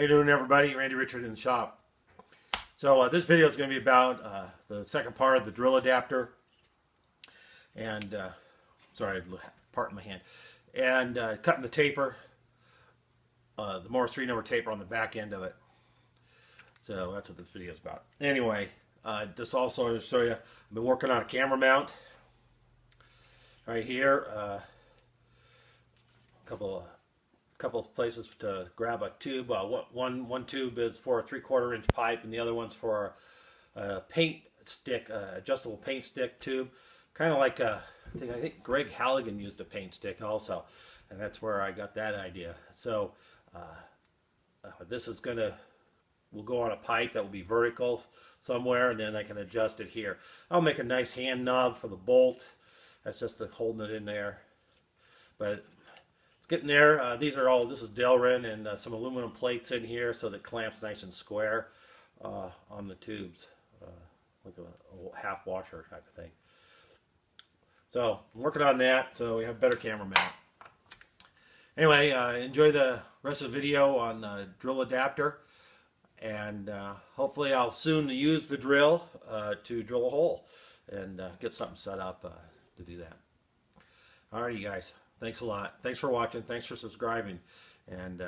How you doing, everybody? Randy Richard in the shop. So this video is going to be about the second part of the drill adapter, and sorry, part in my hand, and cutting the taper, the Morris 3 number taper on the back end of it. So that's what this video is about. Anyway, this also to show you, I've been working on a camera mount right here. Couple of places to grab a tube. One tube is for a 3/4 inch pipe, and the other one's for a paint stick, adjustable paint stick tube. Kind of like I think Greg Halligan used a paint stick also, and that's where I got that idea. So this is will go on a pipe that will be vertical somewhere, and then I can adjust it here. I'll make a nice hand knob for the bolt. That's just holding it in there, but getting there. This is Delrin and some aluminum plates in here so that it clamps nice and square on the tubes, like a half washer type of thing. So I'm working on that so we have a better camera mount. Anyway, enjoy the rest of the video on the drill adapter, and hopefully I'll soon use the drill to drill a hole and get something set up to do that. Alrighty, you guys. Thanks a lot. Thanks for watching. Thanks for subscribing. And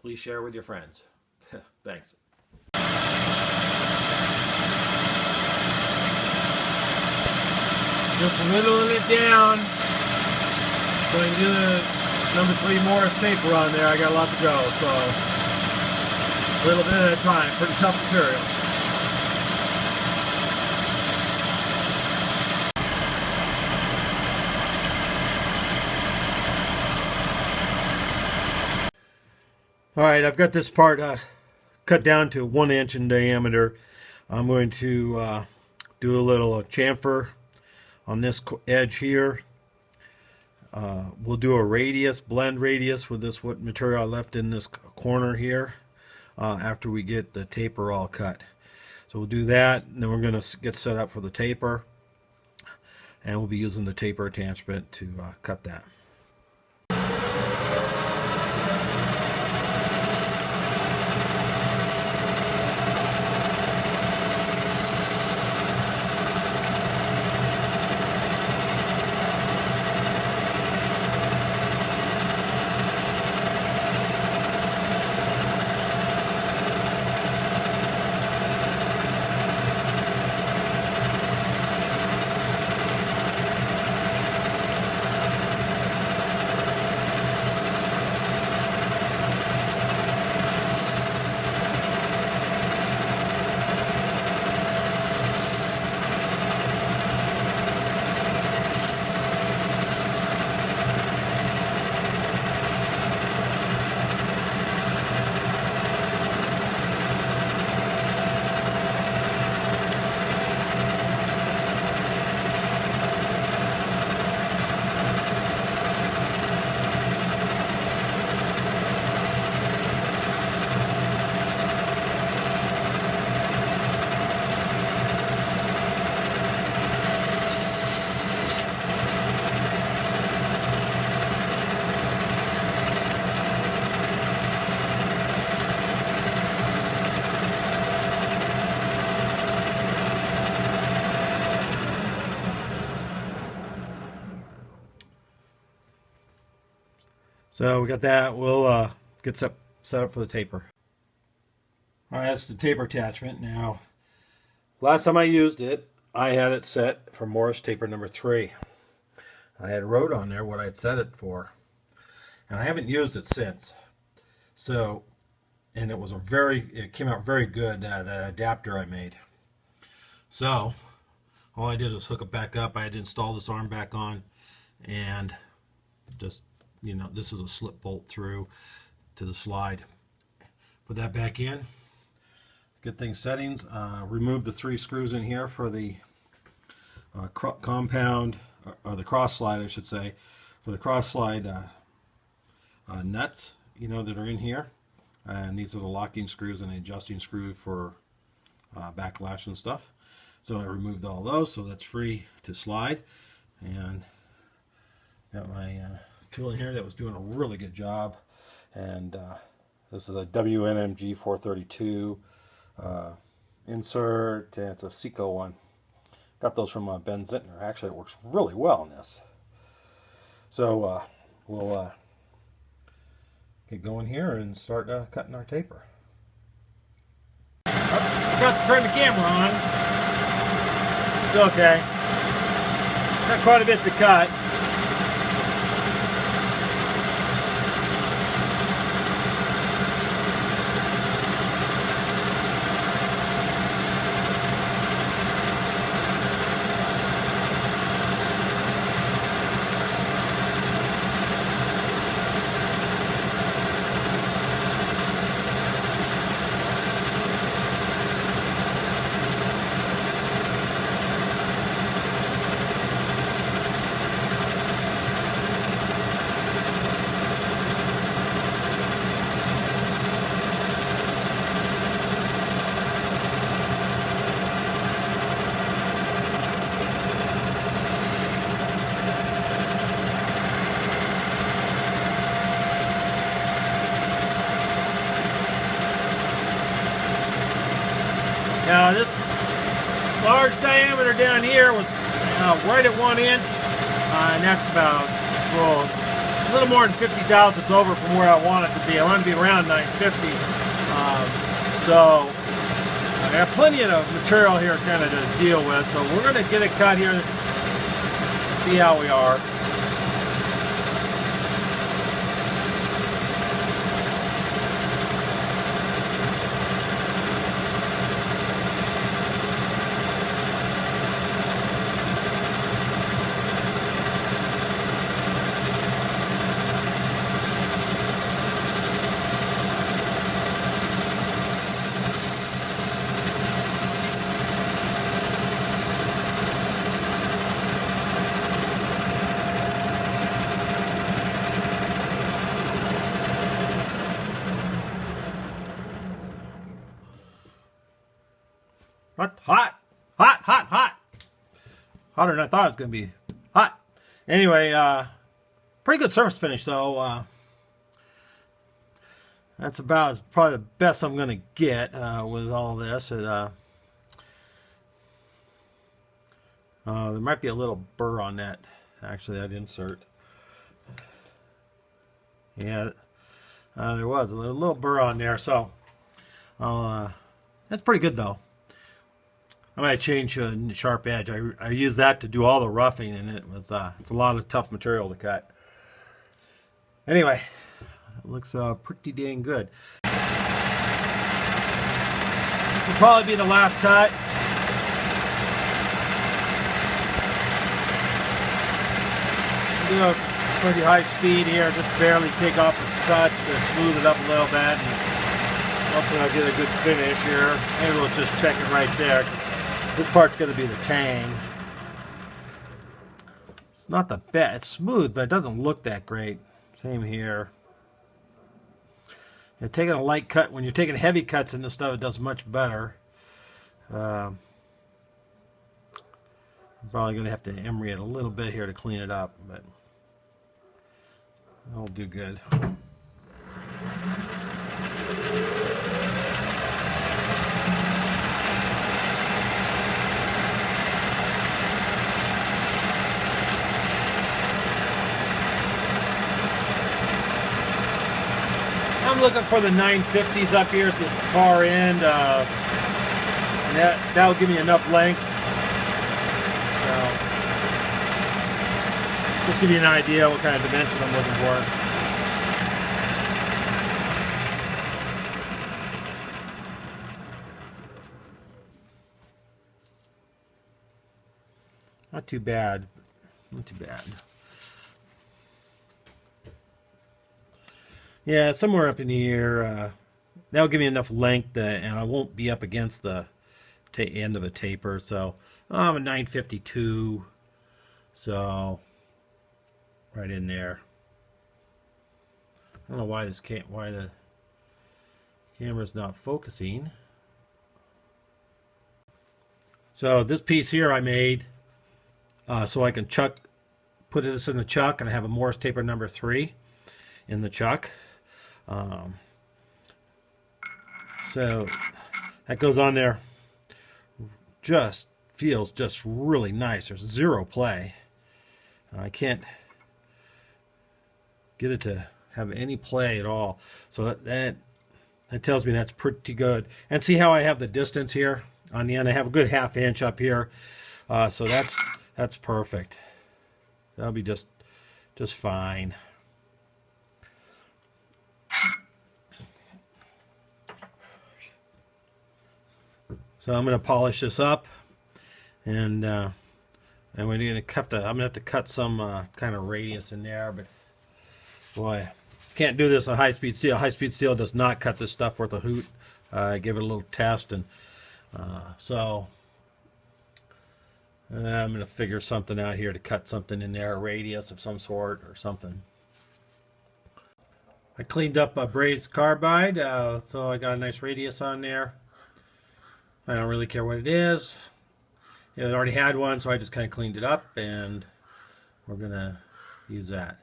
please share with your friends. Thanks. Just whittling it down so I can do the number 3 Morris taper on there. I got a lot to go, so a little bit at a time. Pretty tough material. Alright, I've got this part cut down to 1 inch in diameter. I'm going to do a little chamfer on this edge here. We'll do a radius, blend radius with this what material I left in this corner here after we get the taper all cut. So we'll do that, and then we're going to get set up for the taper, and we'll be using the taper attachment to cut that. So we got that. We'll get set up for the taper. Alright, that's the taper attachment. Now, last time I used it, I had it set for Morris taper number 3. I had wrote on there what I'd set it for, and I haven't used it since. So, and it came out very good, that adapter I made. So, all I did was hook it back up. I had to install this arm back on, and just, you know, this is a slip bolt through to the slide. Put that back in. Get things settings. Remove the 3 screws in here for the compound, or the cross slide, I should say, for the cross slide nuts, you know, that are in here. And these are the locking screws and the adjusting screw for backlash and stuff. So I removed all those, so that's free to slide. And got my tool in here that was doing a really good job, and This is a WNMG 432 insert, and it's a Seco one. Got those from Ben Zintner. Actually, it works really well in this. So we'll get going here and start cutting our taper. I forgot to turn the camera on. It's okay. Got quite a bit to cut. Now this large diameter down here was right at 1 inch, and that's about a little more than 50 thousandths over from where I want it to be. I want to be around 950. So I got plenty of material here kind of to deal with. So we're going to get it cut here and see how we are. Hot. Hotter than I thought it was going to be. Hot. Anyway, pretty good surface finish though. That's probably the best I'm going to get with all this. There might be a little burr on that, actually, that insert. Yeah, there was a little burr on there, so that's pretty good though. I might change a sharp edge. I use that to do all the roughing, and it's a lot of tough material to cut. Anyway, it looks pretty dang good. This will probably be the last cut. Do a pretty high speed here, just barely take off the touch to smooth it up a little bit, and hopefully I'll get a good finish here. Maybe we'll just check it right there. This part's going to be the tang. It's not the best. It's smooth, but it doesn't look that great. Same here. You're taking a light cut. When you're taking heavy cuts in this stuff, it does much better. I'm probably going to have to emery it a little bit here to clean it up, but it'll do good. I'm looking for the 950s up here at the far end. That'll give me enough length. So, just give you an idea what kind of dimension I'm looking for. Not too bad. Not too bad. Yeah, somewhere up in here. That'll give me enough length, and I won't be up against the end of a taper. So I'm a 952. So right in there. I don't know why why the camera's not focusing. So this piece here I made so I can put this in the chuck, and I have a Morse taper number 3 in the chuck. So that goes on there. Just feels just really nice. There's zero play. I can't get it to have any play at all. So that tells me that's pretty good. And see how I have the distance here on the end? I have a good 1/2 inch up here. So that's perfect. That'll be just fine. So I'm going to polish this up, and we're going to I'm going to have to cut some kind of radius in there, but boy, can't do this on high-speed steel. High-speed steel does not cut this stuff worth a hoot. Give it a little test, and so I'm going to figure something out here to cut something in there, a radius of some sort or something. I cleaned up a brazed carbide, so I got a nice radius on there. I don't really care what it is. It already had one, so I just kind of cleaned it up, and we're going to use that.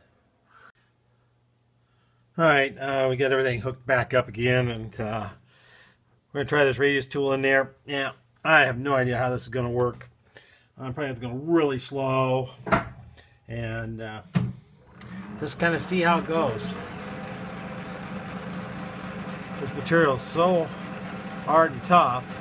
Alright, we got everything hooked back up again, and we're going to try this radius tool in there. Yeah, I have no idea how this is going to work. I'm probably going to go really slow and just kind of see how it goes. This material is so hard and tough.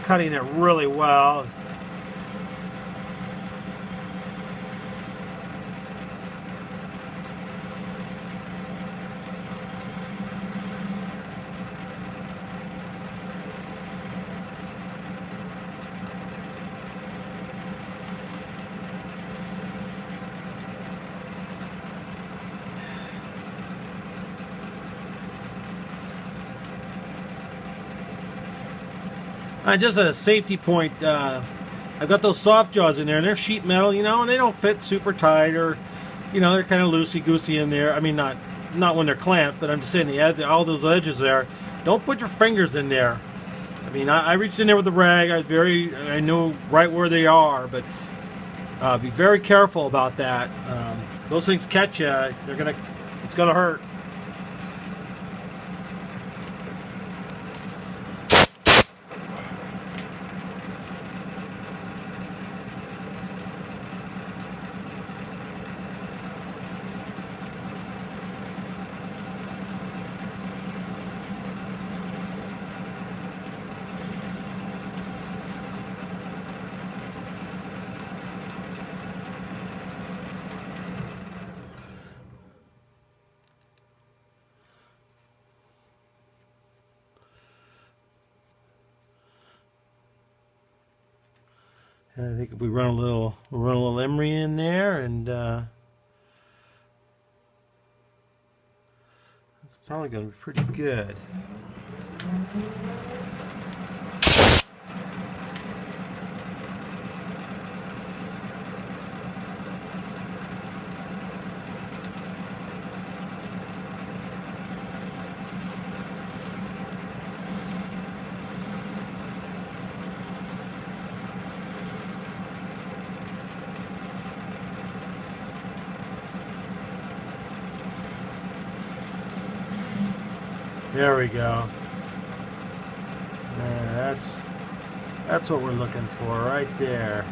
Cutting it really well. Just a safety point, I've got those soft jaws in there, and they're sheet metal, you know, and they don't fit super tight, or, you know, they're kind of loosey-goosey in there. I mean, not when they're clamped, but I'm just saying, all those edges there, don't put your fingers in there. I mean, I reached in there with the rag. I know right where they are, but be very careful about that. Those things catch you, it's gonna hurt. I think if we run a little emery in there, and it's probably going to be pretty good. There we go. That's what we're looking for right there.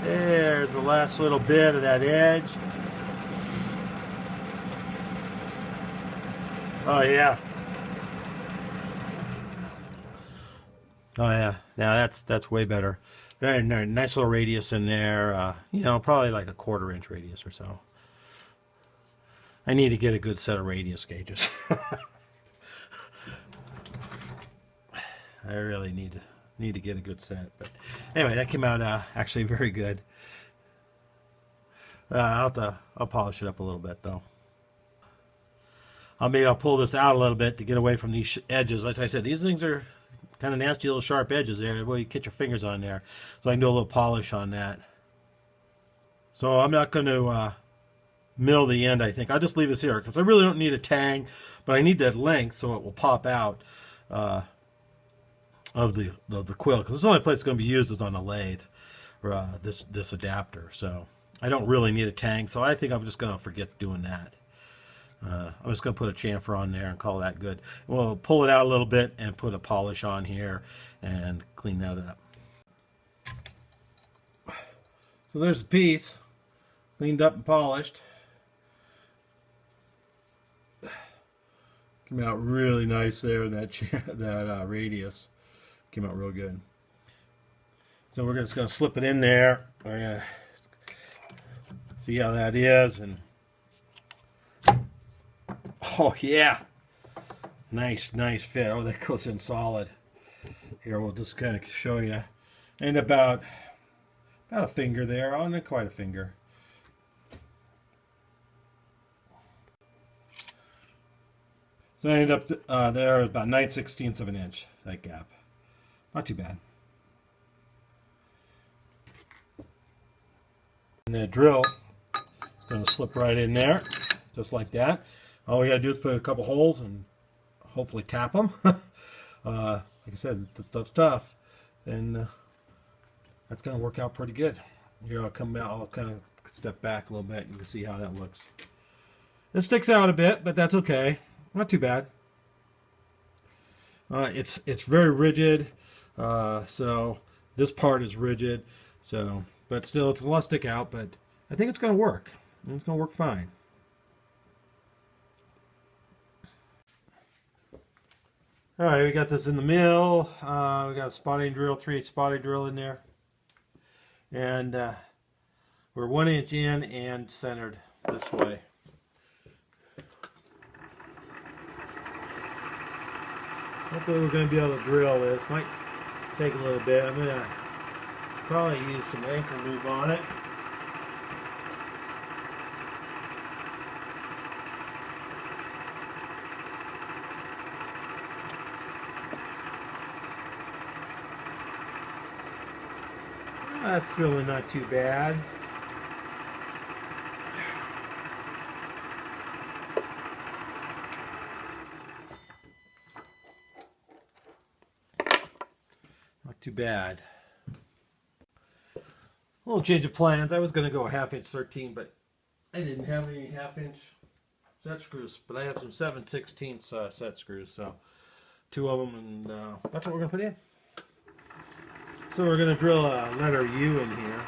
There's the last little bit of that edge. Oh yeah. Oh yeah. Now that's way better. Very nice little radius in there. You know, probably like a 1/4 inch radius or so. I need to get a good set of radius gauges. I really need to get a good set. But anyway, that came out actually very good. I'll polish it up a little bit though. Maybe I'll pull this out a little bit to get away from these edges. Like I said, these things are kind of nasty little sharp edges there. Well, you get your fingers on there. So I can do a little polish on that. So I'm not going to mill the end, I think. I'll just leave this here because I really don't need a tang, but I need that length so it will pop out of the quill, because the only place it's going to be used is on a lathe, or this adapter. So I don't really need a tang, so I think I'm just going to forget doing that. I'm just going to put a chamfer on there and call that good. We'll pull it out a little bit and put a polish on here and clean that up. So there's the piece, cleaned up and polished. Came out really nice there, that radius. Came out real good. So we're just going to slip it in there. We're going to see how that is. And oh yeah, nice fit. Oh, that goes in solid. Here, we'll just kind of show you. And about a finger there. Oh, not quite a finger. So I ended up there about 9/16 of an inch, that gap. Not too bad. And the drill is going to slip right in there, just like that. All we got to do is put a couple holes and hopefully tap them. Like I said, the stuff's tough, and that's going to work out pretty good. Here, I'll come out. I'll kind of step back a little bit. You can see how that looks. It sticks out a bit, but that's okay. Not too bad. It's very rigid, so this part is rigid. So, but still, it's a lot stick out. But I think it's going to work. It's going to work fine. All right, we got this in the mill. We got a spotting drill, 3/8 spotting drill in there, and we're 1 inch in and centered this way. Hopefully we're going to be able to drill this. Might take a little bit. I'm going to probably use some anchor lube on it. That's really not too bad. Not too bad. A little change of plans. I was going to go a 1/2 inch 13, but I didn't have any 1/2 inch set screws. But I have some 7/16 set screws, so 2 of them, and that's what we're going to put in. So we're going to drill a letter U in here.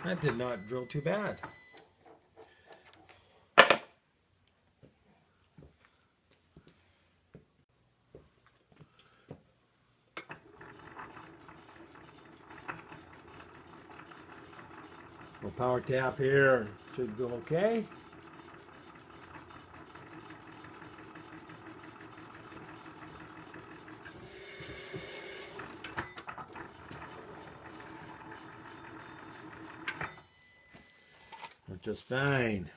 That did not drill too bad. Little power tap here, should go okay. Just fine.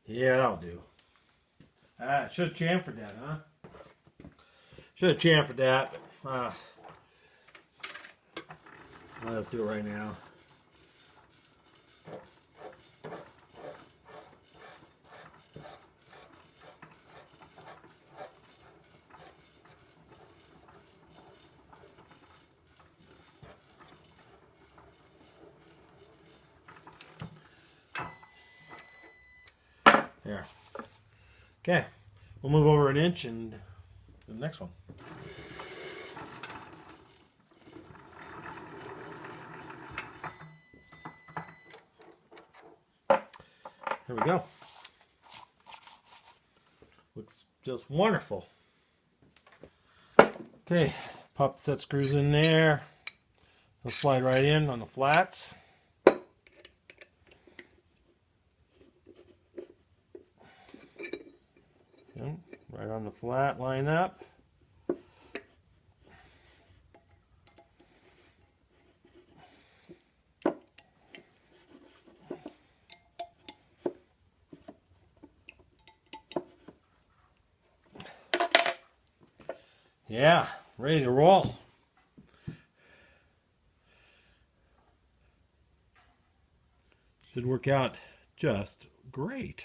Yeah, that'll do. Should have chamfered that, huh? Should have chamfered that. Let's do it right now. There. Okay, we'll move over 1 inch and do the next one. There we go. Looks just wonderful. Okay, pop the set screws in there. They'll slide right in on the flats. Okay, right on the flat, line up. Yeah, ready to roll. Should work out just great.